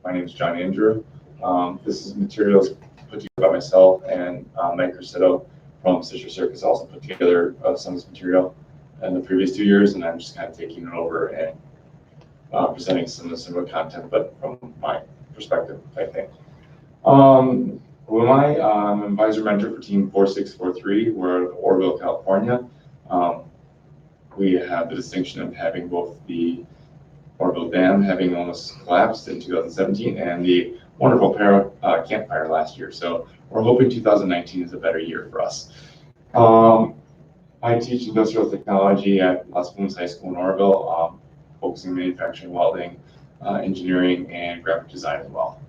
My name is John Andrew. This is materials put together by myself and Mike Crissetto from Sister Circus also put together some of this material in the previous 2 years, and I'm just kind of taking it over and presenting some of the similar content, but from my perspective, I think. Who am I? I'm an advisor mentor for Team 4643. We're out of Oroville, California. We have the distinction of having both the Oroville Dam having almost collapsed in 2017 and the wonderful campfire last year. So we're hoping 2019 is a better year for us. I teach industrial technology at Las Plumas High School in Oroville, focusing on manufacturing, welding, engineering, and graphic design as well.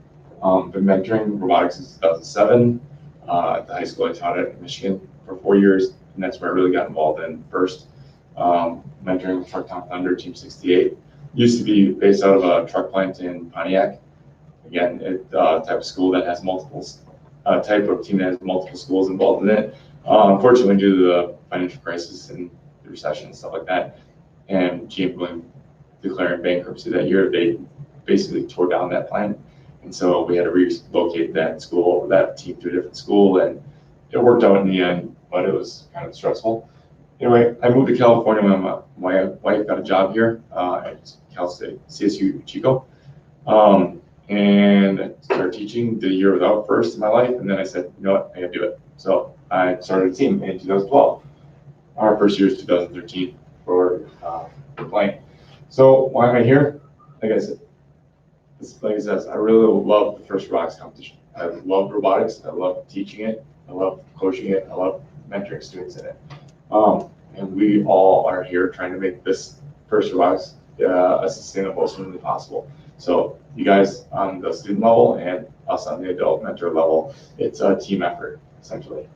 Been mentoring robotics since 2007. At the high school I taught at Michigan for 4 years, and that's where I really got involved in first. Mentoring with Truck Tom Thunder, Team 68. Used to be based out of a truck plant in Pontiac. Again, type of school that has multiple, type of team that has multiple schools involved in it. Unfortunately, due to the financial crisis and the recession and stuff like that, and GM declaring bankruptcy that year, they basically tore down that plant. And so we had to relocate that team to a different school, and it worked out in the end, but it was kind of stressful. Anyway, I moved to California when my wife got a job here at Cal State, CSU Chico. And I started teaching, did a year without first in my life, and then I said, you know what, I gotta do it. So I started a team in 2012. Our first year is 2013 for playing. So why am I here? Like I said, I really love the first robotics competition. I love robotics, I love teaching it, I love coaching it, I love mentoring students in it. And we all are here trying to make this first robotics as sustainable as humanly possible. So you guys on the student level and us on the adult mentor level, it's a team effort, essentially.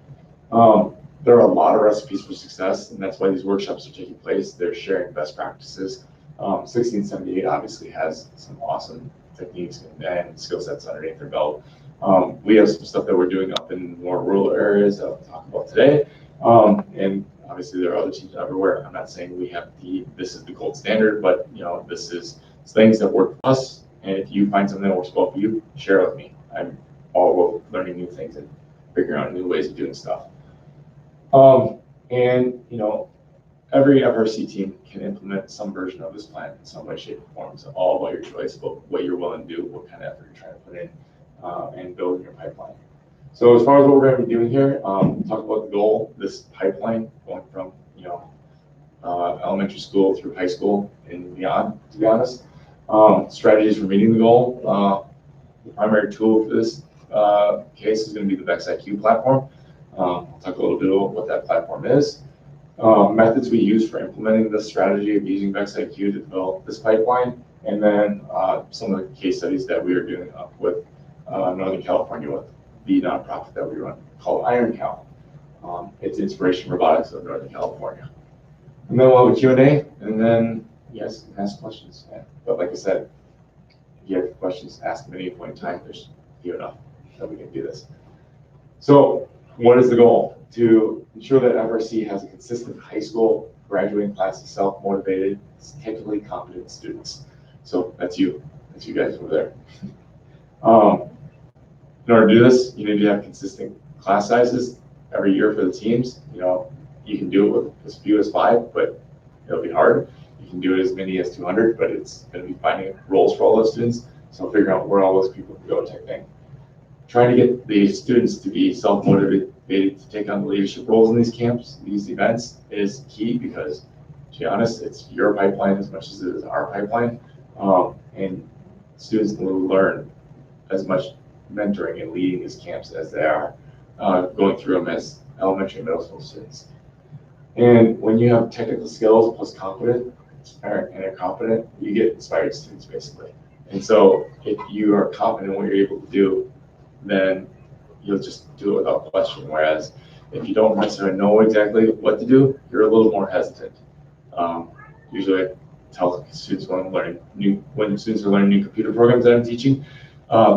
There are a lot of recipes for success, and that's why these workshops are taking place. They're sharing best practices. 1678 obviously has some awesome techniques and skill sets underneath their belt. We have some stuff that we're doing up in more rural areas that I'll talk about today. And obviously there are other teams everywhere. I'm not saying we have this is the gold standard, but this is things that work for us. And if you find something that works well for you, share it with me. I'm all about learning new things and figuring out new ways of doing stuff. Every FRC team can implement some version of this plan in some way, shape, or form. It's all about your choice, about what you're willing to do, what kind of effort you're trying to put in, and building your pipeline. So as far as what we're going to be doing here, talk about the goal, this pipeline going from elementary school through high school and beyond, to be honest. Strategies for meeting the goal. The primary tool for this case is going to be the Vex Iq Platform. I'll talk a little bit about what that platform is. Methods we use for implementing this strategy of using Vex Iq to develop this pipeline, and then some of the case studies that we are doing up with Northern California with the nonprofit that we run called IronCal. It's Inspiration Robotics of Northern California. And then we'll have a Q&A, and then you guys can ask questions. Yeah. But like I said, if you have questions, ask them at any point in time. There's few enough that we can do this. So what is the goal? To ensure that FRC has a consistent high school graduating class of self-motivated, technically competent students. So that's you guys over there. In order to do this, you need to have consistent class sizes every year for the teams. You can do it with as few as 5, but it'll be hard. You can do it as many as 200, but it's going to be finding roles for all those students. So figuring out where all those people can go type thing. Trying to get the students to be self-motivated to take on the leadership roles in these camps, these events, is key because, to be honest, it's your pipeline as much as it is our pipeline. And students will learn as much mentoring and leading these camps as they are going through them as elementary and middle school students. And when you have technical skills plus confident and are confident, you get inspired students basically. And so if you are confident in what you're able to do, then you'll just do it without question. Whereas if you don't necessarily know exactly what to do, you're a little more hesitant. Usually I tell students when students are learning new computer programs that I'm teaching,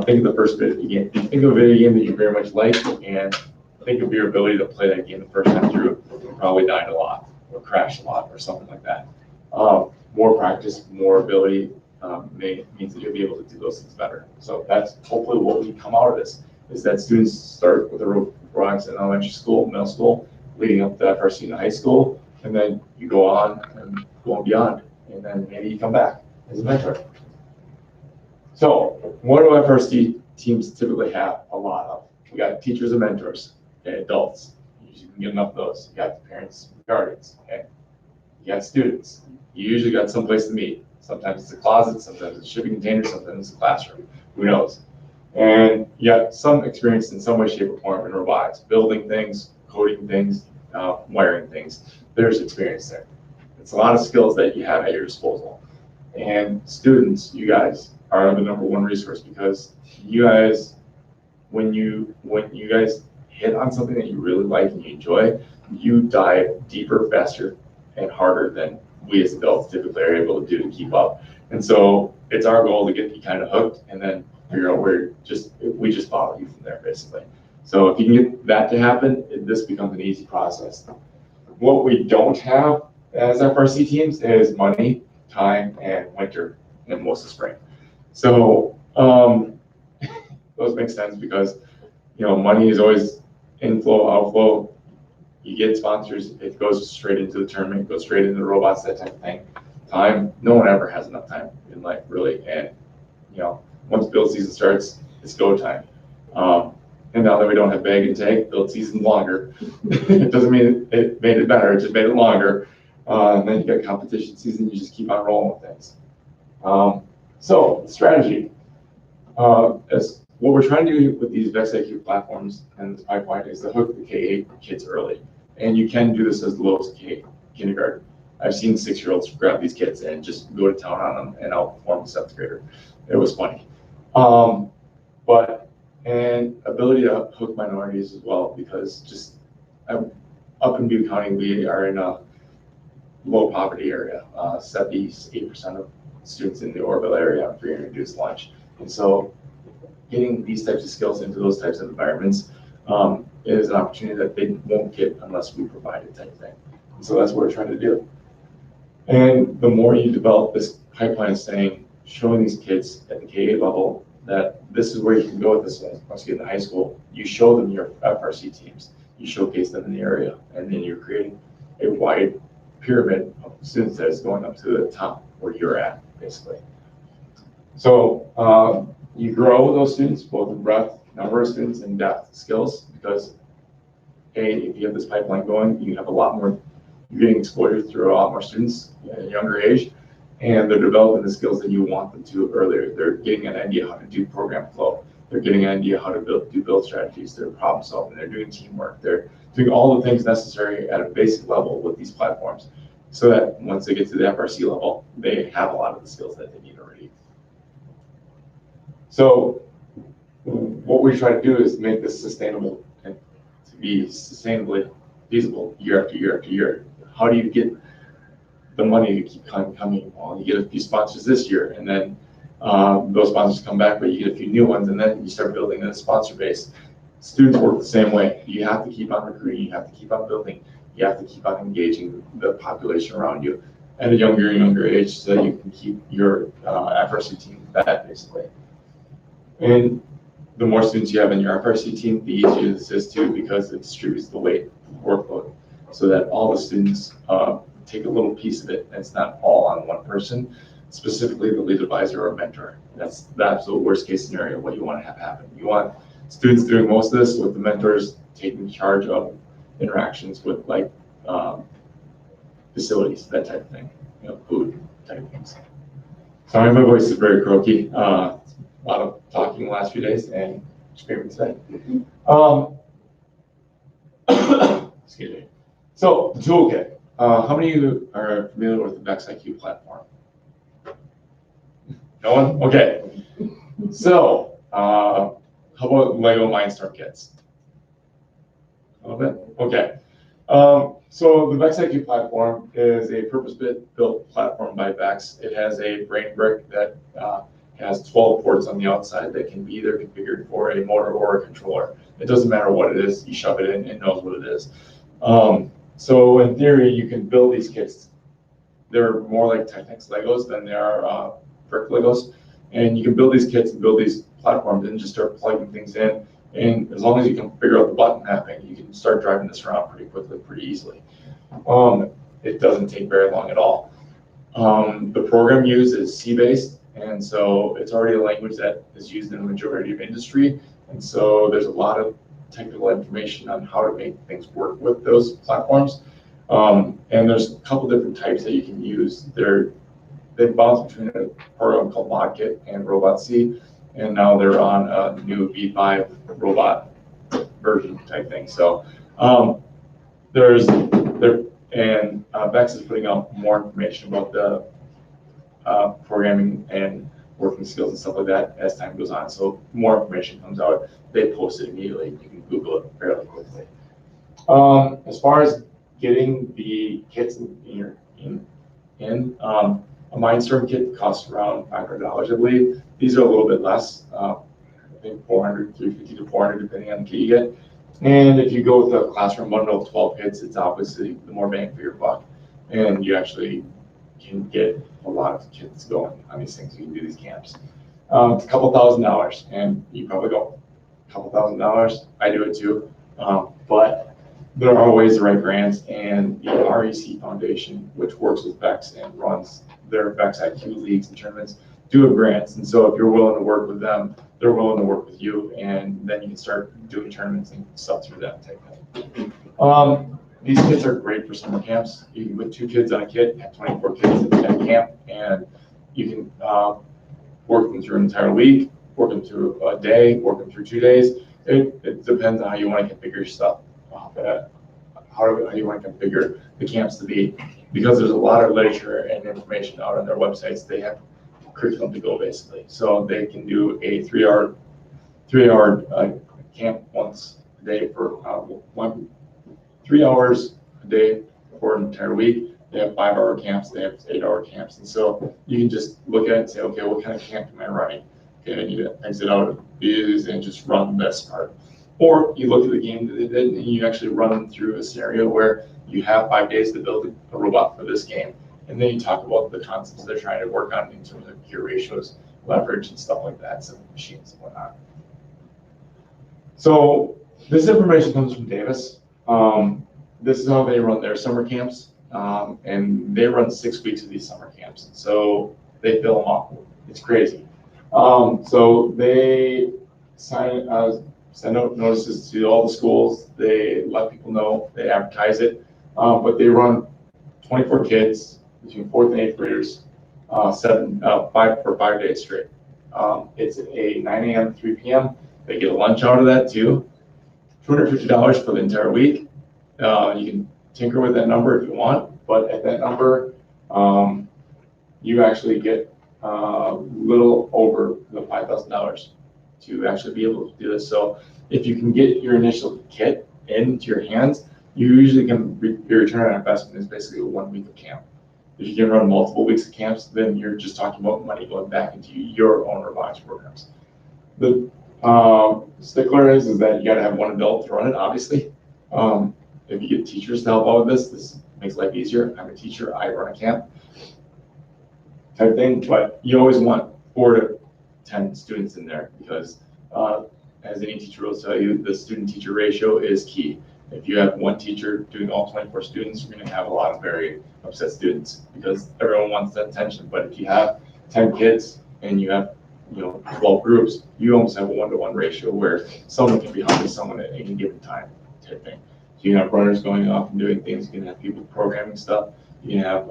think of the first video game. Think of a video game that you very much like, and think of your ability to play that game the first time through. You'll probably died a lot, or crashed a lot, or something like that. More practice, more ability, means that you'll be able to do those things better. So that's hopefully what we come out of this, is that students start with the robotics in elementary school, middle school, leading up to FRC in high school, and then you go on and go on beyond, and then maybe you come back as a mentor. So what do FRC teams typically have? A lot of. We got teachers and mentors, okay, adults. You can get enough of those. You got the parents, guardians, okay? You got students. You usually got someplace to meet. Sometimes it's a closet, sometimes it's a shipping container, sometimes it's a classroom. Who knows? And you got some experience in some way, shape, or form in robotics, building things, coding things, wiring things. There's experience there. It's a lot of skills that you have at your disposal. And students, you guys, are the #1 resource, because you guys, when you guys hit on something that you really like and you enjoy, you dive deeper, faster, and harder than we as adults typically are able to do to keep up. And so it's our goal to get you kind of hooked and then figure out where we just follow you from there, basically. So if you can get that to happen, this becomes an easy process. What we don't have as FRC teams is money, time, and winter, and most of spring. So those make sense because, you know, money is always inflow, outflow. You get sponsors, it goes straight into the tournament, goes straight into the robots, that type of thing. Time, no one ever has enough time in life, really. And, you know, once build season starts, it's go time. And now that we don't have bag and tag, build season longer. It doesn't mean it made it better, it just made it longer. And then you got competition season, you just keep on rolling with things. So, strategy. As what we're trying to do with these Vex Iq platforms and this pipeline is to hook the K-8 kids early. And you can do this as low as kindergarten. I've seen 6-year-olds grab these kids and just go to town on them and outperform the 7th grader. It was funny. And ability to hook minorities as well, because just up in Butte County, we are in a low poverty area. 78% of students in the Orville area are free and reduced lunch. And so getting these types of skills into those types of environments is an opportunity that they won't get unless we provide it, type thing. And so that's what we're trying to do. And the more you develop this pipeline saying, showing these kids at the K-8 level that this is where you can go with this once you get to high school, you show them your FRC teams, you showcase them in the area, and then you're creating a wide pyramid of students that is going up to the top where you're at, basically. So you grow those students, both in breadth, number of students, and depth skills, because if you have this pipeline going, you have a lot more, you're getting exposure through a lot more students at a younger age, and they're developing the skills that you want them to earlier. They're getting an idea how to do program flow. They're getting an idea how to do build strategies. They're problem solving. They're doing teamwork. They're doing all the things necessary at a basic level with these platforms, so that once they get to the FRC level, they have a lot of the skills that they need already. So what we try to do is make this sustainable and to be sustainably feasible year after year after year. How do you get the money to keep coming? Well, you get a few sponsors this year, and then those sponsors come back, but you get a few new ones, and then you start building a sponsor base. Students work the same way. You have to keep on recruiting, you have to keep on building, you have to keep on engaging the population around you at a younger and younger age, so that you can keep your FRC team fed, basically. And the more students you have in your FRC team, the easier this is too, because it distributes the weight of workload, so that all the students take a little piece of it, and it's not all on one person, specifically the lead advisor or mentor. That's the absolute worst case scenario, what you want to have happen. You want students doing most of this, with the mentors taking charge of interactions with, like, facilities, that type of thing, you know, food type things. Sorry, my voice is very croaky. A lot of talking the last few days and screaming today. Excuse me. So the toolkit. How many of you are familiar with the Vex Iq Platform? No one? Okay. So how about Lego Mindstorm kits? A little bit? Okay. So the Vex Iq Platform is a purpose-built platform by Vex. It has a brain brick that has 12 ports on the outside that can be either configured for a motor or a controller. It doesn't matter what it is, you shove it in, it knows what it is. So in theory, you can build these kits. They're more like Technics Legos than they are brick Legos, and you can build these kits and build these platforms and just start plugging things in. And as long as you can figure out the button mapping, you can start driving this around pretty quickly, pretty easily. It doesn't take very long at all. The program used is C-based, and so it's already a language that is used in the majority of industry. And so there's a lot of technical information on how to make things work with those platforms. And there's a couple different types that you can use. They bounce between a program called ModKit and Robot C, and now they're on a new V5 robot version type thing. So Vex is putting out more information about the programming and working skills and stuff like that as time goes on. So more information comes out, they post it immediately. You can Google it fairly quickly. As far as getting the kits a Mindstorm kit costs around $500, I believe. These are a little bit less, I think 400, 350 to 400, depending on the kit you get. And if you go with a classroom bundle of 12 kits, it's obviously the more bang for your buck. And you actually can get a lot of kits going on these things. You can do these camps. It's a couple $1,000s, and you probably go, a couple $1,000. I do it too. But there are ways to write grants, and the Rsc Foundation, which works with Vex and runs their Vex IQ leagues and tournaments, do have grants. And so if you're willing to work with them, they're willing to work with you, and then you can start doing tournaments and stuff through that type thing. These kits are great for summer camps. You can put 2 kids on a kit, have 24 kids at camp, and you can work them through an entire week, work them through a day, work them through 2 days. It depends on how you want to configure your stuff, how you want to configure the camps to be. Because there's a lot of literature and information out on their websites, they have curriculum to go basically. So they can do a 3-hour camp once a day for 3 hours a day for an entire week. They have 5-hour camps, they have 8-hour camps. And so you can just look at it and say, okay, what kind of camp am I running? Okay, I need to exit out of these and just run this part. Or you look at the game that they did and you actually run them through a scenario where you have 5 days to build a robot for this game. And then you talk about the concepts they're trying to work on in terms of gear ratios, leverage, and stuff like that, some machines and whatnot. So this information comes from Davis. This is how they run their summer camps. And they run 6 weeks of these summer camps. So they fill them up. It's crazy. So they send out notices to all the schools. They let people know, they advertise it. But they run 24 kids between 4th and 8th graders, 5 for 5 days straight. It's a 9 a.m. to 3 p.m. They get a lunch out of that too. $250 for the entire week. You can tinker with that number if you want, but at that number, you actually get a little over the $5,000 to actually be able to do this. So if you can get your initial kit into your hands, you usually can, your return on investment is basically 1 week of camp. If you can run multiple weeks of camps, then you're just talking about money going back into your own robotics programs. The stickler is that you got to have one adult to run it, obviously. If you get teachers to help out with this makes life easier. I'm a teacher, I run a camp type thing, but you always want 4 to 10 students in there because as any teacher will tell you, the student-teacher ratio is key. If you have one teacher doing all 24 students, you're going to have a lot of very upset students because everyone wants that attention. But if you have 10 kids and you have 12 groups, you almost have a 1-to-1 ratio where someone can be helping someone at any given time type thing. So you can have runners going off and doing things. You can have people programming stuff. You can have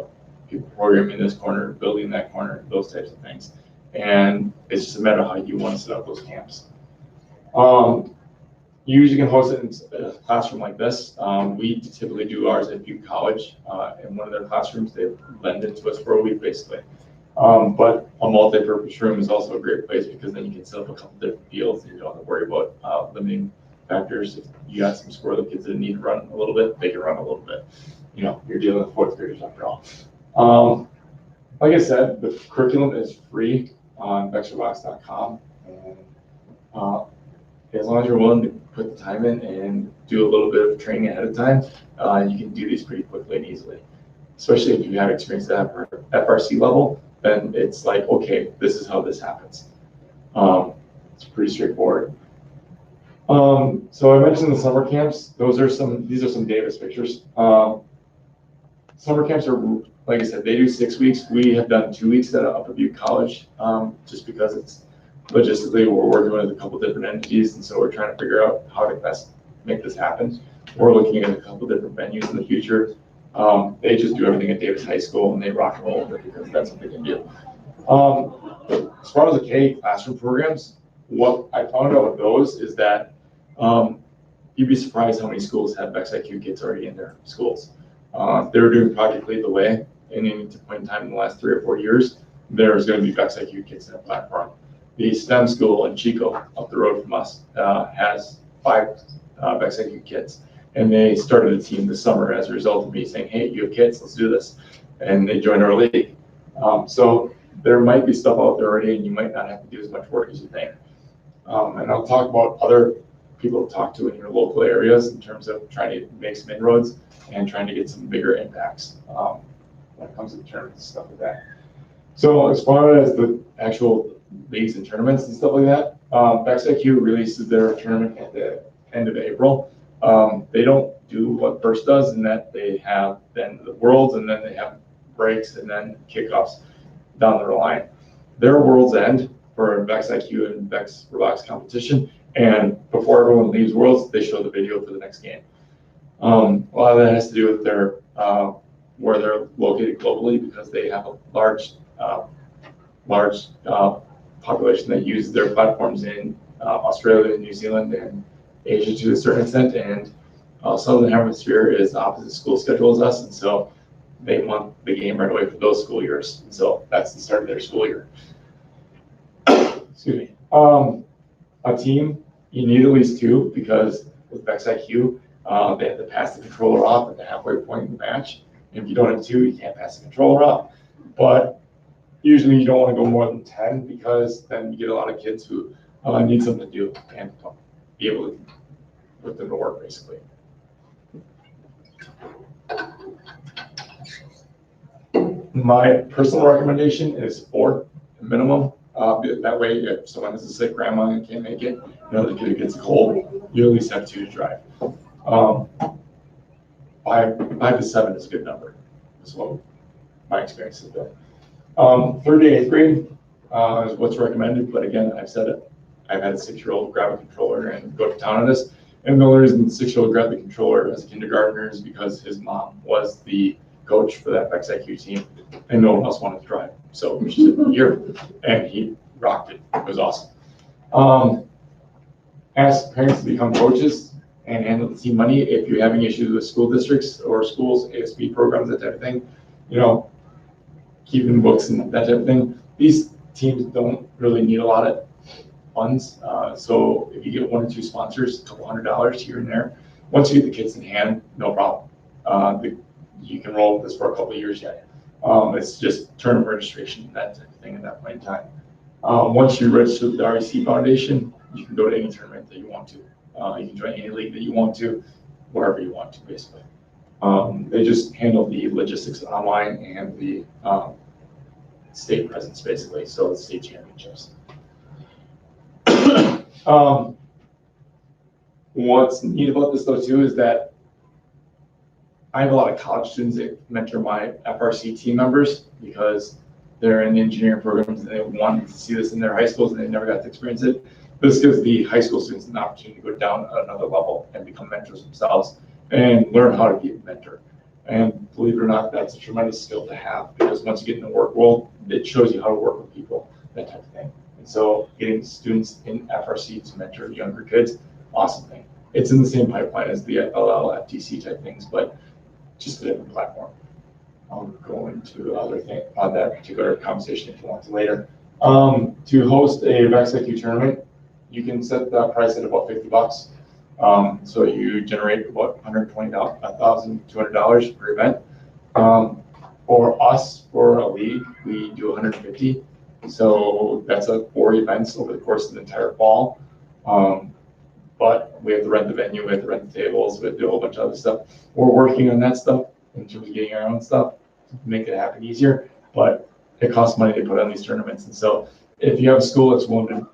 people programming this corner, building that corner, those types of things. And it's just a matter of how you want to set up those camps. You usually can host it in a classroom like this. We typically do ours at Butte College. In one of their classrooms, they lend it to us for a week, basically. But a multi-purpose room is also a great place because then you can set up a couple different fields and you don't have to worry about limiting factors. If you got some squirrely kids that need to run a little bit, they can run a little bit. You're dealing with 4th graders after all. Like I said, the curriculum is free on vexrobotics.com. And as long as you're willing to put the time in and do a little bit of training ahead of time, you can do these pretty quickly and easily. Especially if you have experience at FRC level, then it's like, okay, this is how this happens. It's pretty straightforward. So I mentioned the summer camps. These are some Davis pictures. Summer camps are, like I said, they do 6 weeks. We have done 2 weeks at Upper Butte College, just because it's logistically, we're working with a couple different entities, and so we're trying to figure out how to best make this happen. We're looking at a couple different venues in the future. They just do everything at Davis High School, and they rock and roll with it because that's what they can do. As far as the K classroom programs, what I found out with those is that you'd be surprised how many schools have Vex IQ kits already in their schools. They were doing Project Lead the Way, and at any point in time in the last 3 or 4 years, there's going to be Vex IQ kits in a platform. The STEM school in Chico, up the road from us, has 5 Vex IQ kits, and they started a team this summer as a result of me saying, hey, you have kids, let's do this. And they joined our league. So there might be stuff out there already, and you might not have to do as much work as you think. And I'll talk about other people to talk to in your local areas in terms of trying to make some inroads and trying to get some bigger impacts when it comes to tournaments and stuff like that. So as far as the actual leagues and tournaments and stuff like that, Vex IQ releases their tournament at the end of April. They don't do what First does in that they have then the Worlds, and then they have breaks and then kickoffs down the line. Their Worlds end for Vex IQ and Vex Relax competition, and before everyone leaves Worlds, they show the video for the next game. A lot of that has to do with their where they're located globally, because they have a large population that uses their platforms in Australia, New Zealand, and Asia to a certain extent, and Southern Hemisphere is the opposite school schedule as us, and so they want the game right away for those school years, and so that's the start of their school year. Excuse me. A team, you need at least 2, because with Vex IQ, they have to pass the controller off at the halfway point in the match. If you don't have 2, you can't pass the controller off. But usually you don't want to go more than 10, because then you get a lot of kids who need something to do and be able to put them to work, basically. My personal recommendation is 4 minimum. That way, if someone has a sick grandma and can't make it, the kid gets a cold, you at least have 2 to drive. 5 to 7 is a good number. That's what my experience has been. 3rd to 8th grade is what's recommended, but again, I've said it. I've had a 6-year-old grab a controller and go to town on this. And the only reason the 6-year-old grabbed the controller as a kindergartner is because his mom was the coach for that Vex IQ team, and no one else wanted to drive. So she said, here, and he rocked it. It was awesome. Ask parents to become coaches and handle the team money. If you're having issues with school districts or schools, ASB programs, that type of thing, keeping books and that type of thing. These teams don't really need a lot of funds. So if you get 1 or 2 sponsors, a couple $100 here and there, once you get the kits in hand, no problem. You can roll with this for a couple of years yet. It's just tournament registration, that type of thing at that point in time. Once you register with the Rsc Foundation, you can go to any tournament that you want to. You can join any league that you want to, wherever you want to, basically. They just handle the logistics online and the state presence, basically, so the state championships. What's neat about this, though, too, is that I have a lot of college students that mentor my FRC team members because they're in the engineering programs and they wanted to see this in their high schools and they never got to experience it. This gives the high school students an opportunity to go down another level and become mentors themselves and learn how to be a mentor. And believe it or not, that's a tremendous skill to have, because once you get in the work world, it shows you how to work with people, that type of thing. And so getting students in FRC to mentor younger kids, awesome thing. It's in the same pipeline as the FLL, FTC type things, but just a different platform. I'll go into other things on that particular conversation if you want to later. To host a Vex IQ tournament, you can set that price at about $50. So you generate about $120,200 per event. For us, for a league, we do 150. So that's 4 events over the course of the entire fall. But we have to rent the venue, we have to rent the tables, we have to do a whole bunch of other stuff. We're working on that stuff in terms of getting our own stuff to make it happen easier. But it costs money to put on these tournaments. And so if you have a school that's willing to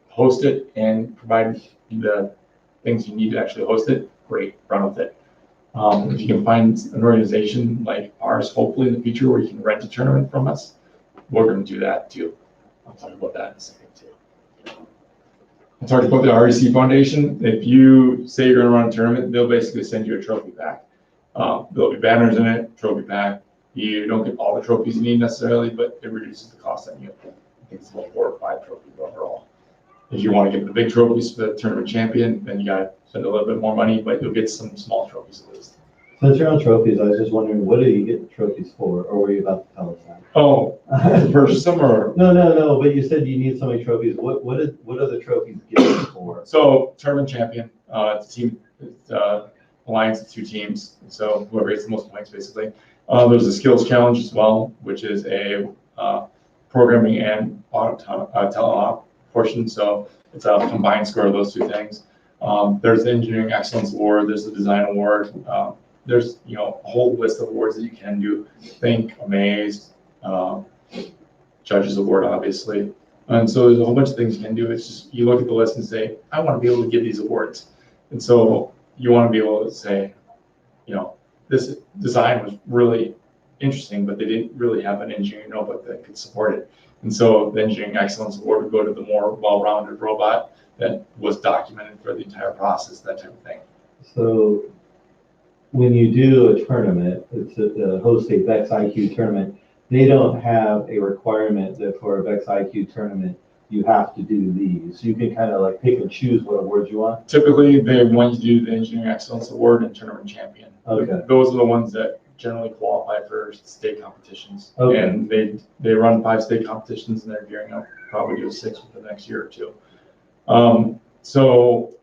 host it and provide the things you need to actually host it, great, run with it. If you can find an organization like ours, hopefully in the future, where you can rent a tournament from us, we're going to do that too. I'll talk about that in a second too. I talked about the Rsc Foundation. If you say you're going to run a tournament, they'll basically send you a trophy pack. There'll be banners in it, trophy pack. You don't get all the trophies you need necessarily, but it reduces the cost on you. I think it's about 4 or 5 trophies overall. If you want to get the big trophies for the tournament champion, then you got to spend a little bit more money, but you'll get some small trophies at least. Since you're on trophies, I was just wondering, what do you get trophies for, or were you about to tell us that? Oh, to purchase them or? No, but you said you need so many trophies. What are the trophies given for? So tournament champion, it's a team, it's alliance of 2 teams. So whoever gets the most points, basically. There's a skills challenge as well, which is a programming and teleop portion. So it's a combined score of those 2 things. There's the engineering excellence award. There's the design award. There's a whole list of awards that you can do. Think, Amazed, judges award, obviously. And so there's a whole bunch of things you can do. It's just, you look at the list and say, I want to be able to give these awards. And so you want to be able to say, this design was really interesting, but they didn't really have an engineering notebook that could support it. And so the engineering excellence award would go to the more well-rounded robot that was documented for the entire process, that type of thing. So when you do a tournament, it's host a Vex Iq tournament, they don't have a requirement that for a Vex Iq tournament, you have to do these. You can kind of like pick and choose what awards you want. Typically, they want you to do the engineering excellence award and tournament champion. Okay. Those are the ones that generally qualify for state competitions. Okay. And they run 5 state competitions, and they're gearing up probably do 6 within the next year or 2. So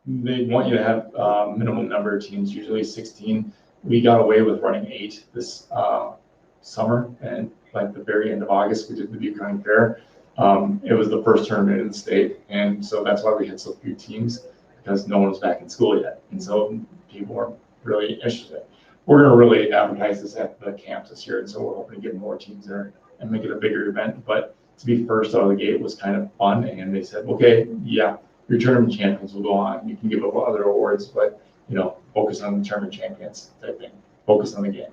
they want you to have a minimum number of teams, usually 16. We got away with running 8 this summer, and like the very end of August, we did the Butte County Fair. It was the first tournament in the state, and so that's why we had so few teams, because no one was back in school yet, and so people weren't really interested. We're going to really advertise this at the camps this year, and so we're hoping to get more teams there and make it a bigger event. But to be first out of the gate was kind of fun, and they said, okay, yeah, your tournament champions will go on. You can give up other awards, but focus on the tournament champions type thing. Focus on the game.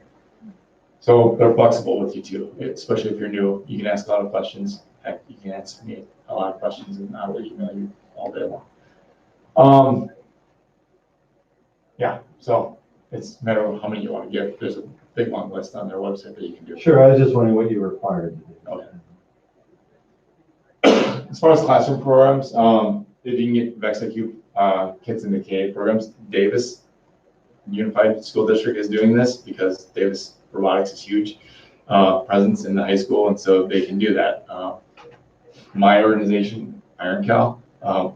So they're flexible with you too, especially if you're new. You can ask a lot of questions. Heck, you can ask me a lot of questions, and I will email you all day long. Yeah, so it's a matter of how many you want to give. There's a big long list on their website that you can do. Sure, I was just wondering what you required to do. Okay. As far as classroom programs, if you can get Vex Iq kits in the KA programs, Davis Unified School District is doing this because Davis Robotics is huge presence in the high school, and so they can do that. My organization, IronCal,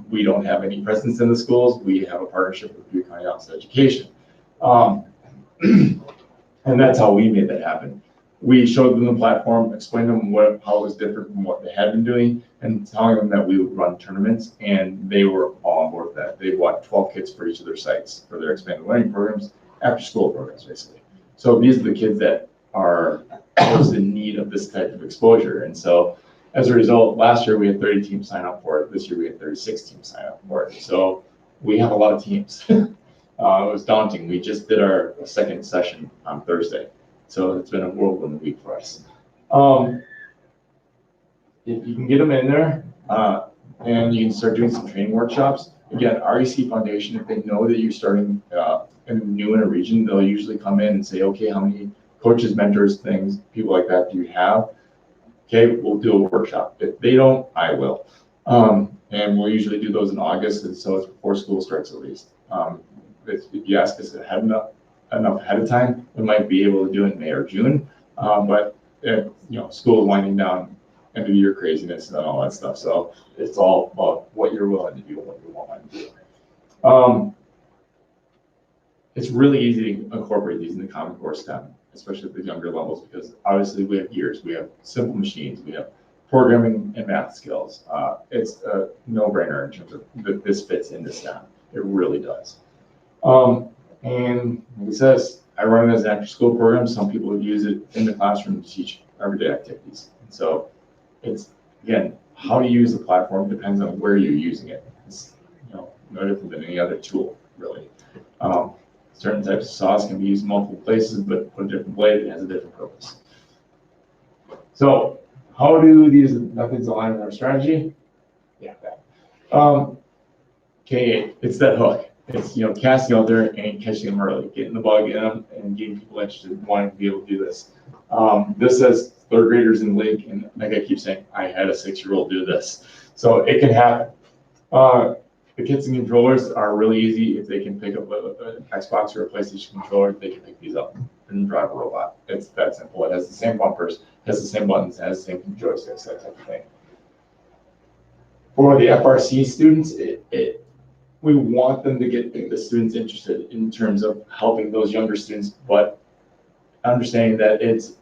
we don't have any presence in the schools. We have a partnership with Butte County Office of Education. And that's how we made that happen. We showed them the platform, explained them how it was different from what they had been doing, and telling them that we would run tournaments, and they were all on board with that. They bought 12 kits for each of their sites for their expanded learning programs, after school programs, basically. So these are the kids that are most in need of this type of exposure. And so as a result, last year we had 30 teams sign up for it. This year we had 36 teams sign up for it. So we have a lot of teams. It was daunting. We just did our second session on Thursday. So it's been a whirlwind week for us. If you can get them in there and you can start doing some training workshops, again, Rsc Foundation, if they know that you're starting new in a region, they'll usually come in and say, okay, how many coaches, mentors, things, people like that do you have? Okay, we'll do a workshop. If they don't, I will. And we'll usually do those in August, and so it's before school starts at least. If you ask us enough ahead of time, we might be able to do it in May or June. But school is winding down, end of the year craziness and all that stuff. So it's all about what you're willing to do and what you want to do. It's really easy to incorporate these in the Common Core STEM, especially at the younger levels, because obviously we have gears, we have simple machines, we have programming and math skills. It's a no-brainer in terms of that this fits into STEM. It really does. And like it says, I run it as an after-school program. Some people would use it in the classroom to teach everyday activities. And so it's, again, how you use the platform depends on where you're using it. It's, no different than any other tool, really. Certain types of saws can be used in multiple places, but put a different blade, it has a different purpose. So how do these methods align with our strategy? Yeah, that. K8, it's that hook. It's, casting out there and catching them early, getting the bug in them and getting people interested, wanting to be able to do this. This says third graders in the league, and like I keep saying, I had a 6-year-old do this. So it can happen. The kits and controllers are really easy. If they can pick up an Xbox or a PlayStation controller, they can pick these up and drive a robot. It's that simple. It has the same bumpers, has the same buttons, has the same joysticks, that type of thing. For the FRC students, we want them to get the students interested in terms of helping those younger students, but understanding that it's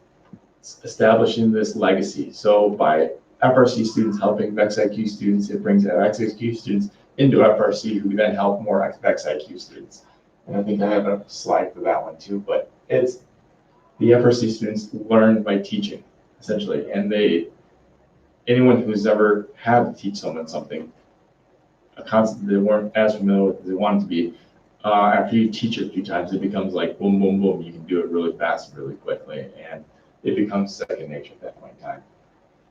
establishing this legacy. So by FRC students helping Vex IQ students, it brings Vex IQ students into FRC, who then help more Vex IQ students. And I think I have a slide for that one too, but it's the FRC students learn by teaching, essentially. And anyone who's ever had to teach someone something, a concept that they weren't as familiar with as they wanted to be, after you teach it a few times, it becomes like boom, boom, boom. You can do it really fast, really quickly, and it becomes second nature at that point in time.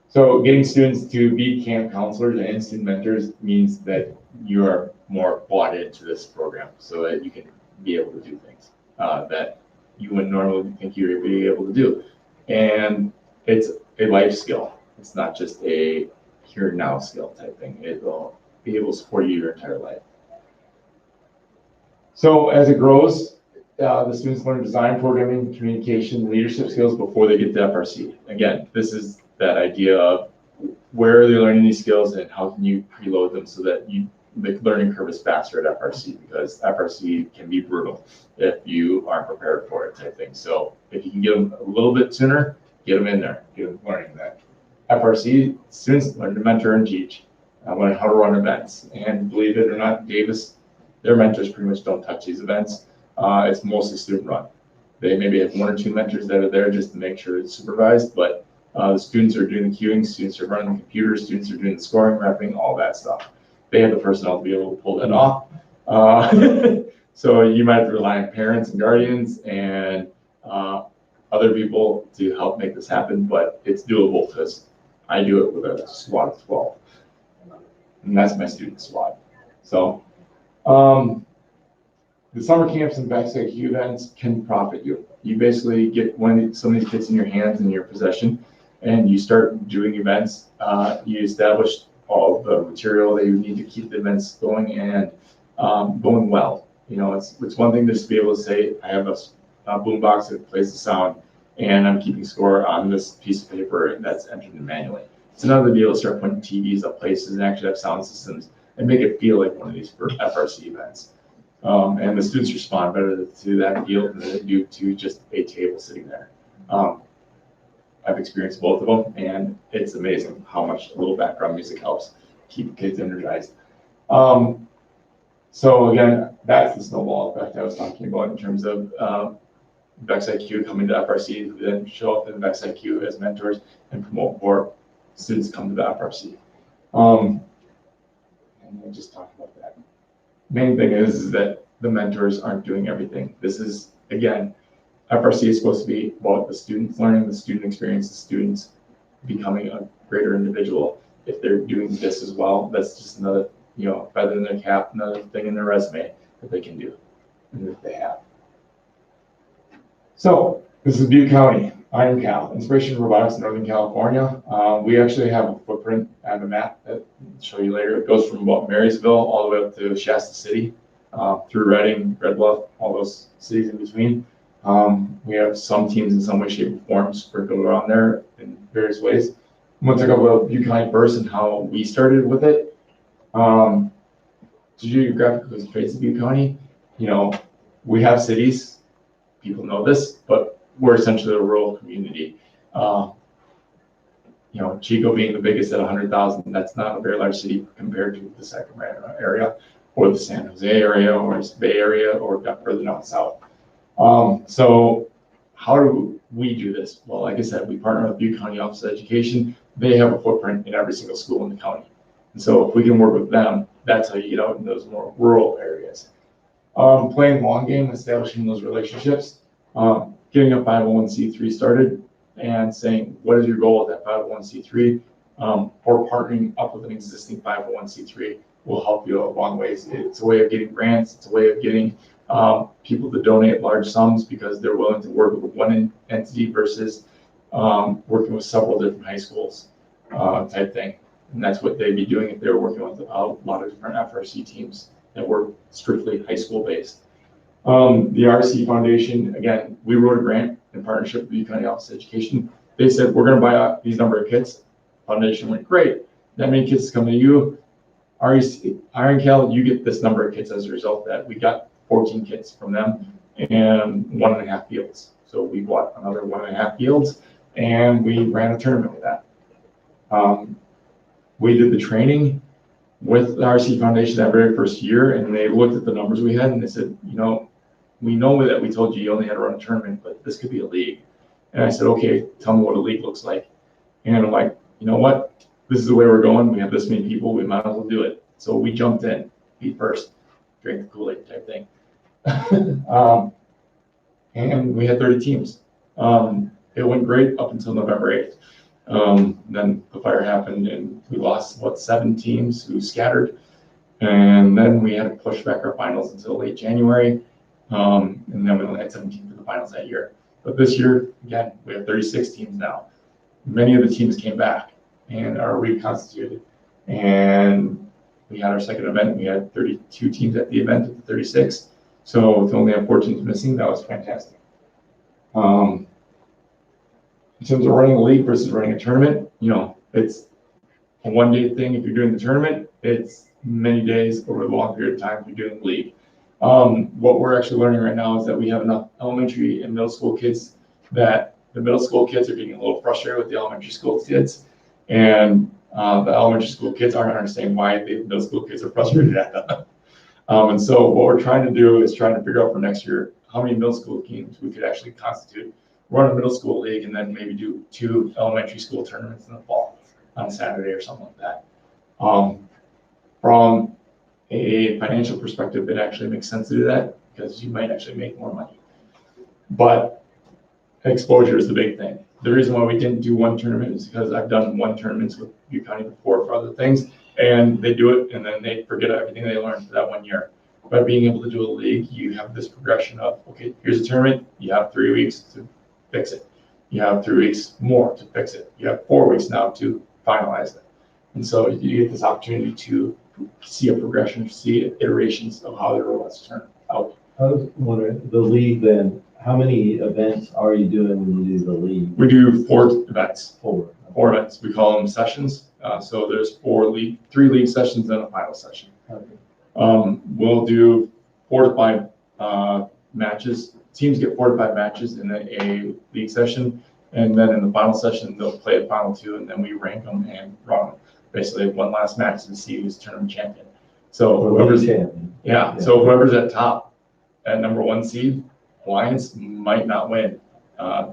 So getting students to be camp counselors and student mentors means that you are more bought into this program so that you can be able to do things that you wouldn't normally think you would be able to do. And it's a life skill. It's not just a here now skill type thing. It will be able to support you your entire life. So as it grows, the students learn design, programming, communication, leadership skills before they get to FRC. Again, this is that idea of where are they learning these skills and how can you preload them so that the learning curve is faster at FRC, because FRC can be brutal if you aren't prepared for it type thing. So if you can get them a little bit sooner, get them in there, get them learning that. FRC students learn to mentor and teach, learn how to run events. And believe it or not, Davis, their mentors pretty much don't touch these events. It's mostly student run. They maybe have 1 or 2 mentors that are there just to make sure it's supervised, but the students are doing the queuing, students are running the computers, students are doing the scoring, repping, all that stuff. They have the personnel to be able to pull that off. So you might have to rely on parents and guardians and other people to help make this happen, but it's doable because I do it with a squad of 12. And that's my student squad. So the summer camps and Vex IQ events can profit you. You basically get some of these kits in your hands, in your possession, and you start doing events. You establish all the material that you need to keep the events going and going well. It's one thing just to be able to say, I have a boom box that plays the sound, and I'm keeping score on this piece of paper that's entered in manually. It's another to be able to start putting TVs up places and actually have sound systems and make it feel like one of these FRC events. And the students respond better to that feel than they do to just a table sitting there. I've experienced both of them, and it's amazing how much a little background music helps keep kids energized. So again, that's the snowball effect I was talking about in terms of Vex IQ coming to FRC, who then show up in Vex IQ as mentors and promote more students come to the FRC. And I just talked about that. Main thing is that the mentors aren't doing everything. This is, again, FRC is supposed to be about the students learning, the student experience, the students becoming a greater individual. If they're doing this as well, that's just another, feather in their cap, another thing in their resume that they can do and that they have. So this is Butte County, Iron Cal, Inspiration Robotics in Northern California. We actually have a footprint. I have a map that I'll show you later. It goes from about Marysville all the way up to Shasta City, through Redding, Red Bluff, all those cities in between. We have some teams in some way, shape, or form sprinkled around there in various ways. I'm going to talk about Butte County first and how we started with it. Geographically traits of Butte County, we have cities. People know this, but we're essentially a rural community. Chico being the biggest at 100,000, that's not a very large city compared to the Sacramento area or the San Jose area or the Bay Area or further down south. So how do we do this? Well, like I said, we partner with Butte County Office of Education. They have a footprint in every single school in the county. And so if we can work with them, that's how you get out in those more rural areas. Playing long game, establishing those relationships, getting a 501c3 started and saying, what is your goal with that 501c3? Or partnering up with an existing 501c3 will help you a long ways. It's a way of getting grants. It's a way of getting people to donate large sums because they're willing to work with one entity versus working with several different high schools type thing. And that's what they'd be doing if they were working with a lot of different FRC teams that were strictly high school based. The Rsc Foundation, again, we wrote a grant in partnership with the Butte County Office of Education. They said, we're going to buy these number of kits. Foundation went, great. That many kids coming to you. Iron Cal, you get this number of kits as a result of that. We got 14 kits from them and 1.5 fields. So we bought another 1.5 fields and we ran a tournament with that. We did the training with the Rsc Foundation that very first year, and they looked at the numbers we had and they said, you know, we know that we told you only had to run a tournament, but this could be a league. And I said, okay, tell me what a league looks like. And I'm like, you know what? This is the way we're going. We have this many people. We might as well do it. So we jumped in, feet first, drank the Kool-Aid type thing. And we had 30 teams. It went great up until November 8th. Then the fire happened and we lost, 7 teams who scattered. And then we had to push back our finals until late January. And then we only had 17 for the finals that year. But this year, again, we have 36 teams now. Many of the teams came back and are reconstituted. And we had our second event. We had 32 teams at the event of the 36. So to only have 4 teams missing, that was fantastic. In terms of running a league versus running a tournament, you know, it's a one-day thing. If you're doing the tournament, it's many days over a long period of time if you're doing the league. What we're actually learning right now is that we have enough elementary and middle school kids that the middle school kids are getting a little frustrated with the elementary school kids, and the elementary school kids aren't understanding why the middle school kids are frustrated at them. And so what we're trying to do is trying to figure out for next year how many middle school teams we could actually constitute, run a middle school league, and then maybe do 2 elementary school tournaments in the fall on Saturday or something like that. From a financial perspective, it actually makes sense to do that because you might actually make more money. But exposure is the big thing. The reason why we didn't do one tournament is because I've done one tournaments with Butte County before for other things, and they do it and then they forget everything they learned for that 1 year. By being able to do a league, you have this progression of, okay, here's a tournament, you have 3 weeks to fix it. You have 3 weeks more to fix it. You have 4 weeks now to finalize it. And so you get this opportunity to see a progression, see iterations of how the robots turn out. I was wondering, the league then, how many events are you doing when you do the league? We do 4 events. 4. 4 events. We call them sessions. So there's 3 league sessions and a final session. Okay. We'll do 4 to 5 matches. Teams get 4 to 5 matches in a league session, and then in the final session they'll play the final 2, and then we rank them and run them. Basically, one last match to see who's tournament champion. So whoever's champion. Yeah. So whoever's at top, at number 1 seed, Alliance might not win.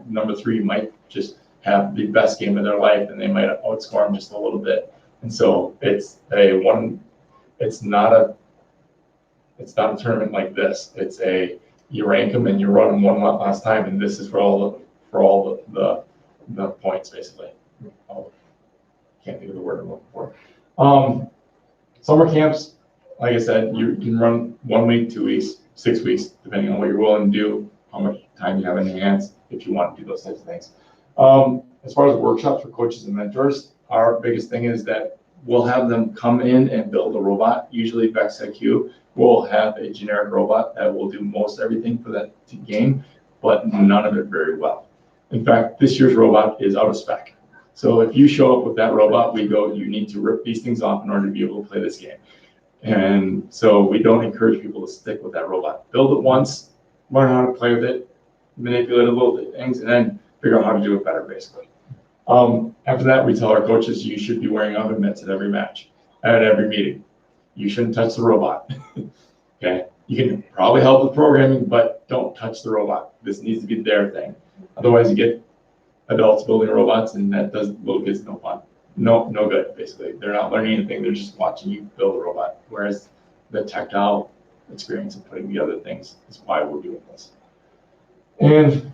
Number 3 might just have the best game of their life, and they might outscore them just a little bit. And so it's not a tournament like this. It's you rank them and you run them one last time, and this is for all the points basically. Can't think of the word I'm looking for. Summer camps, like I said, you can run 1 week, 2 weeks, 6 weeks, depending on what you're willing to do, how much time you have in your hands, if you want to do those types of things. As far as workshops for coaches and mentors, our biggest thing is that we'll have them come in and build a robot. Usually Vex Iq will have a generic robot that will do most everything for that game, but none of it very well. In fact, this year's robot is out of spec. So if you show up with that robot, we go, you need to rip these things off in order to be able to play this game. And so we don't encourage people to stick with that robot. Build it once, learn how to play with it, manipulate a little bit things, and then figure out how to do it better, basically. After that, we tell our coaches you should be wearing oven mitts at every match, at every meeting. You shouldn't touch the robot. Okay? You can probably help with programming, but don't touch the robot. This needs to be their thing. Otherwise, you get adults building robots, and that does little kids no fun. No good, basically. They're not learning anything. They're just watching you build a robot. Whereas the tactile experience of putting together things is why we're doing this. And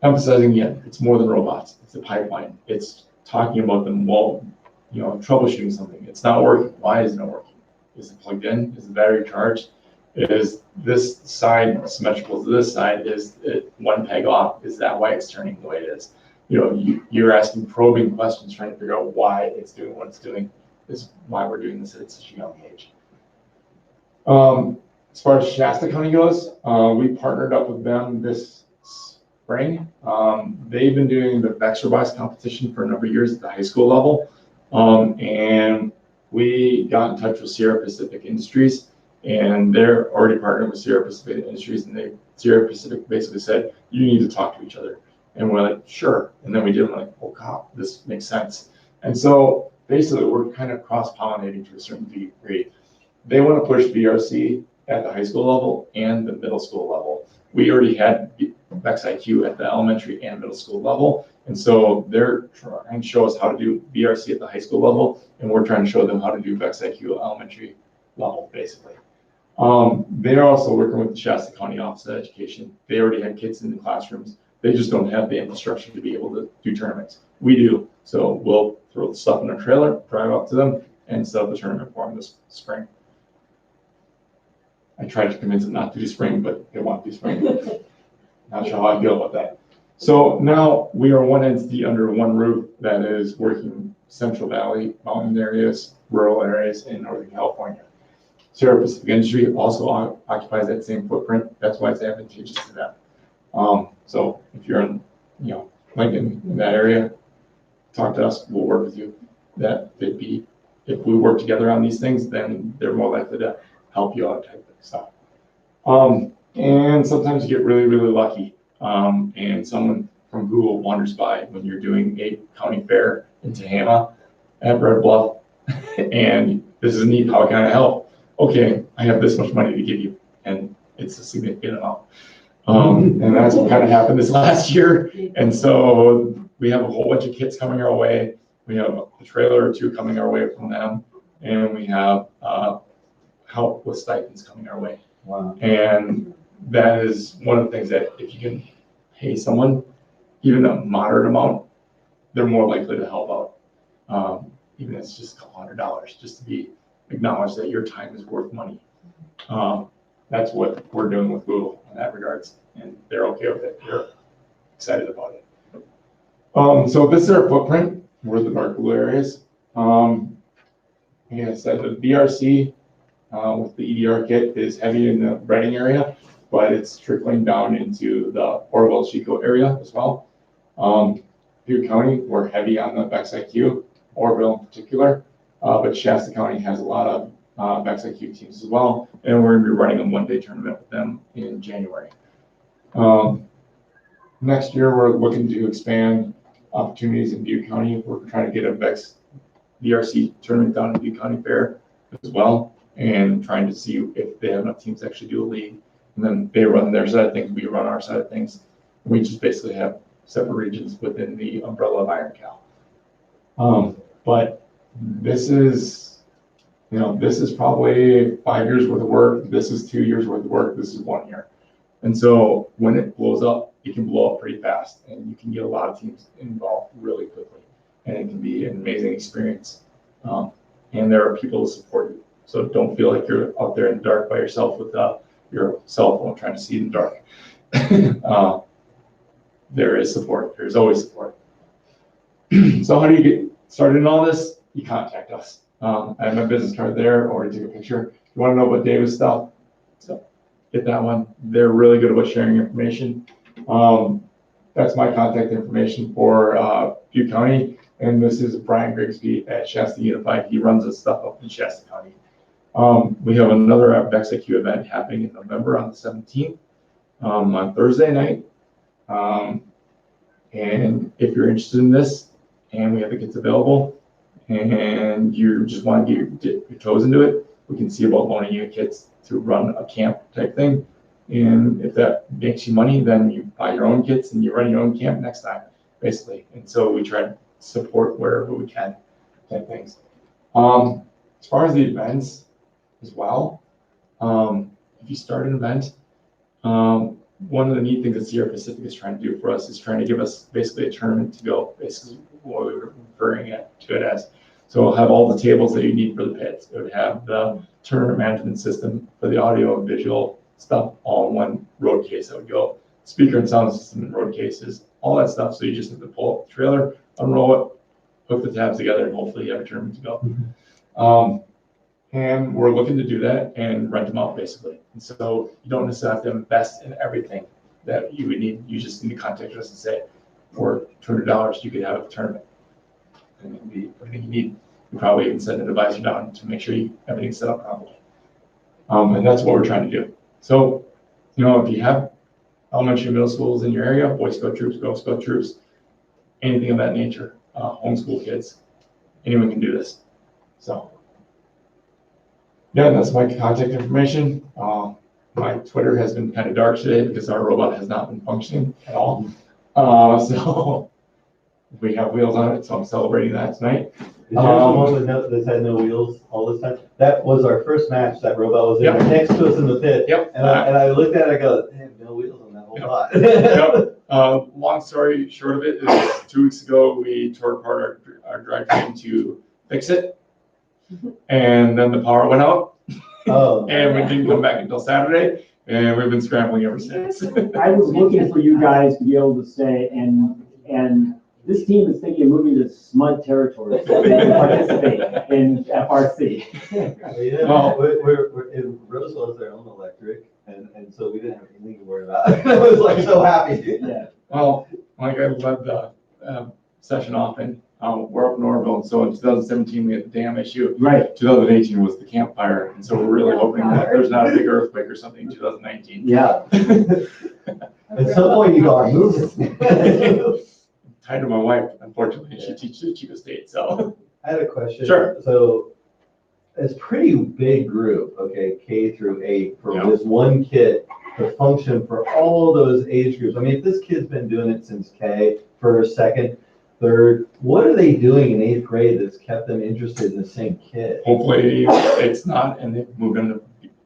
emphasizing again, it's more than robots. It's a pipeline. It's talking about them while, troubleshooting something. It's not working. Why is it not working? Is it plugged in? Is the battery charged? Is this side symmetrical to this side? Is it one peg off? Is that why it's turning the way it is? You're asking probing questions, trying to figure out why it's doing what it's doing. Is why we're doing this at such a young age. As far as Shasta County goes, we partnered up with them this spring. They've been doing the Vex Robotics competition for a number of years at the high school level. And we got in touch with Sierra Pacific Industries, and they're already partnered with Sierra Pacific Industries, and Sierra Pacific basically said, you need to talk to each other. And we're like, sure. And then we did, we're like, oh God, this makes sense. And so basically we're kind of cross-pollinating to a certain degree. They want to push VRC at the high school level and the middle school level. We already had Vex IQ at the elementary and middle school level. And so they're trying to show us how to do VRC at the high school level, and we're trying to show them how to do Vex IQ elementary level, basically. They're also working with the Shasta County Office of Education. They already had kids in the classrooms. They just don't have the infrastructure to be able to do tournaments. We do. So we'll throw the stuff in a trailer, drive up to them, and set up a tournament for them this spring. I tried to convince them not to do spring, but they want to do spring. Not sure how I feel about that. So now we are one entity under one roof that is working Central Valley, mountain areas, rural areas in Northern California. Sierra Pacific Industry also occupies that same footprint. That's why it's advantageous to them. So if you're in, Lincoln, in that area, talk to us. We'll work with you. If we work together on these things, then they're more likely to help you out type of stuff. And sometimes you get really, really lucky. And someone from Google wanders by when you're doing a county fair in Tehama at Red Bluff, and this is neat. How can I help? Okay, I have this much money to give you, and it's a significant amount. And that's what kind of happened this last year. And so we have a whole bunch of kits coming our way. We have a trailer or two coming our way from them, and we have help with stipends coming our way. Wow. And that is one of the things that if you can pay someone even a moderate amount, they're more likely to help out. Even if it's just a couple $100, just to be acknowledged that your time is worth money. That's what we're doing with Google in that regards, and they're okay with it. They're excited about it. So this is our footprint. We're the dark blue areas. Like I said, the VRC with the EDR kit is heavy in the Reading area, but it's trickling down into the Orville Chico area as well. Butte County, we're heavy on the Vex IQ, Orville in particular, but Shasta County has a lot of Vex IQ teams as well, and we're going to be running a one-day tournament with them in January. Next year, we're looking to expand opportunities in Butte County. We're trying to get a Vex VRC tournament down in Butte County Fair as well, and trying to see if they have enough teams to actually do a league. And then they run their side of things, we run our side of things. We just basically have separate regions within the umbrella of Iron Cal. But this is, this is probably 5 years worth of work. This is 2 years worth of work. This is 1 year. And so when it blows up, it can blow up pretty fast, and you can get a lot of teams involved really quickly, and it can be an amazing experience. And there are people to support you. So don't feel like you're out there in the dark by yourself with your cell phone trying to see in the dark. There is support. There's always support. So how do you get started in all this? You contact us. I have my business card there, or you take a picture. If you want to know about David's stuff, so get that one. They're really good about sharing information. That's my contact information for Butte County. And this is Brian Grigsby at Shasta Unified. He runs this stuff up in Shasta County. We have another Vex IQ event happening in November on the 17th on Thursday night. And if you're interested in this, and we have the kits available, and you just want to dip your toes into it, we can see about loaning you kits to run a camp type thing. And if that makes you money, then you buy your own kits and you run your own camp next time, basically. And so we try to support wherever we can, type things. As far as the events as well, if you start an event, one of the neat things that Sierra Pacific is trying to do for us is trying to give us basically a tournament to go, basically what we were referring to it as. So we'll have all the tables that you need for the pits. It would have the tournament management system for the audio and visual stuff all in one road case that would go. Speaker and sound system in road cases, all that stuff. So you just have to pull up the trailer, unroll it, hook the tabs together, and hopefully you have a tournament to go. And we're looking to do that and rent them out basically. And so you don't necessarily have to invest in everything that you would need. You just need to contact us and say, for $200, you could have a tournament. And it'll be everything you need. You probably even send an advisor down to make sure everything's set up properly. And that's what we're trying to do. So, if you have elementary and middle schools in your area, Boy Scout troops, Girl Scout troops, anything of that nature, homeschool kids, anyone can do this. So, yeah, that's my contact information. My Twitter has been kind of dark today because our robot has not been functioning at all. So we have wheels on it, so I'm celebrating that tonight. Is yours the one that had no wheels all this time? That was our first match. That robot was in right next to us in the pit. Yep. And I looked at it, I go, they have no wheels on that whole lot. Yep. Long story short of it is 2 weeks ago, we tore apart our drivetrain to fix it. And then the power went out. Oh. And we didn't come back until Saturday. And we've been scrambling ever since. I was looking for you guys to be able to say, and this team is thinking of moving to SMUD territory so they can participate in FRC. Yeah, well, we're in Roswell's their own electric, and so we didn't have anything to worry about. I was like so happy. Yeah. Well, like I led the session off, and we're up in Norville, and so in 2017 we had the dam issue. Right. 2018 was the campfire, and so we're really hoping that there's not a big earthquake or something in 2019. Yeah. At some point you go, I'm moving. Tied to my wife, unfortunately, she teaches at Chico State, so. I had a question. Sure. So it's a pretty big group, okay, K through 8, for Yeah. this one kit to function for all those age groups. I mean, if this kid's been doing it since K, first, second, third, what are they doing in 8th grade that's kept them interested in the same kit? Hopefully it's not, and they've moved into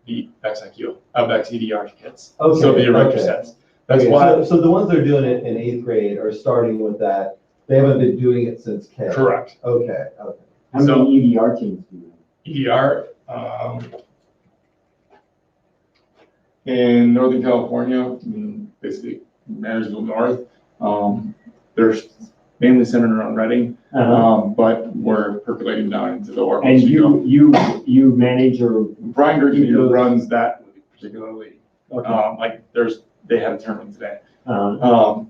the Vex Iq, Vex EDR kits. Okay, So the erector okay. sets. That's Okay, why. so the ones that are doing it in 8th grade are starting with that. They haven't been doing it since K. Correct. Okay. How many EDR teams do you have? EDR, in Northern California, basically Marysville North, they're mainly centered around Reading, but we're percolating down into the Orville. And you manage or? Brian Gertrude runs that particular league. Okay. They had a tournament today. I'm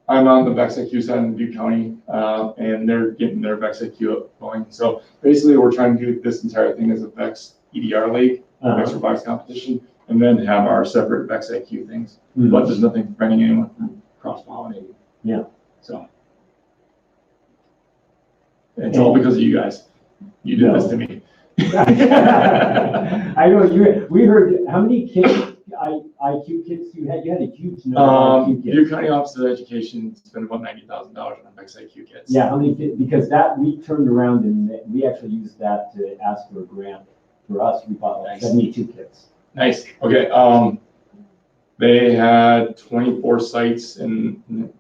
on the Vex Iq side in Butte County, and they're getting their Vex Iq going. So basically, we're trying to do this entire thing as a Vex EDR league, Vex Robotics competition, and then have our separate Vex Iq things. But there's nothing preventing anyone from cross-pollinating. Yeah. So it's all because of you guys. You did this to me. I know we heard, how many kids, IQ kits you had? You had a huge number of IQ kits. Butte County Office of Education spent about $90,000 on Vex Iq kits. Yeah, how many kids? Because that, we turned around and we actually used that to ask for a grant. For us, we bought like 72 kits. Nice. Okay. They had 24 sites and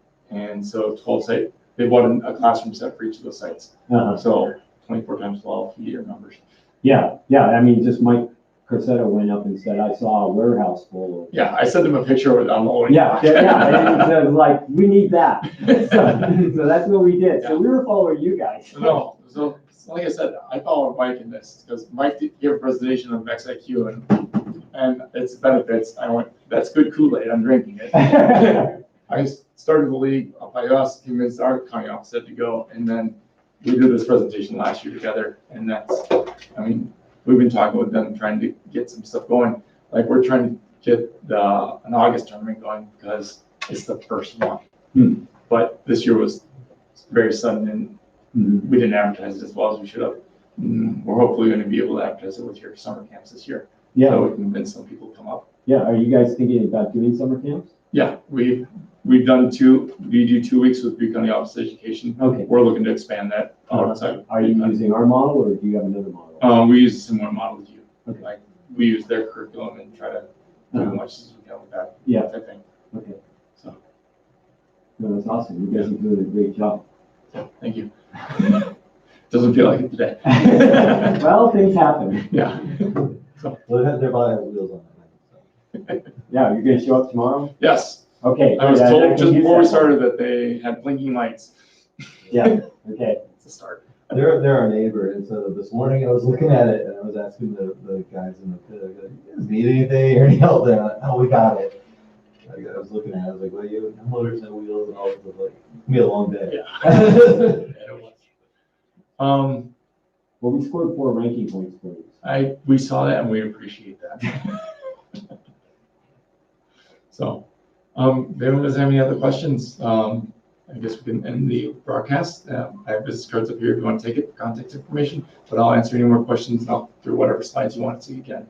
so 12 sites. They bought a classroom set for each of those sites. So 24 times 12 year numbers. Yeah. I mean, just Mike Corsetto went up and said, I saw a warehouse full of. Yeah, I sent them a picture of it on the loading. Yeah. And he said, like, we need that. So that's what we did. So we were following you guys. No, so like I said, I followed Mike in this because Mike gave a presentation on Vex Iq and its benefits. I went, that's good Kool-Aid, I'm drinking it. I started the league by us, convinced our county office to go, and then we did this presentation last year together, and we've been talking with them, trying to get some stuff going. Like, we're trying to get an August tournament going because it's the first one. But this year was very sudden, and we didn't advertise it as well as we should have. We're hopefully going to be able to advertise it with your summer camps this year. Yeah, So we can convince some people to come up. yeah. Are you guys thinking about doing summer camps? Yeah, we've done two. We do 2 weeks with Butte County Office of Education. Okay. We're looking to expand that outside. Are you using our model or do you have another model? We use a similar model to you. Okay. Like we use their curriculum and try to do as much as we can with that. Yeah. Type thing. Okay. So. No, that's awesome. You guys are doing a great job. Thank you. Doesn't feel like it today. Well, things happen. Yeah. Well, they're buying wheels on that. So. Yeah, you're gonna show up tomorrow? Yes. Okay. I was good. told can just use before we that. started that they had blinking lights. Yeah, okay. It's a start. They're our neighbor, and so this morning I was looking at it and I was asking the guys in the pit, I go, you guys need anything or any help there? Like, oh, we got it. Like, I was looking at it, I was like, well, you have no motors, no wheels, and all this, like, it's gonna be a long day. Yeah. Well, we scored 4 ranking points for you. We saw that and we appreciate that. So, if anyone doesn't have any other questions, I guess we can end the broadcast. I have business cards up here if you want to take it, contact information, but I'll answer any more questions and I'll through whatever slides you want to see again.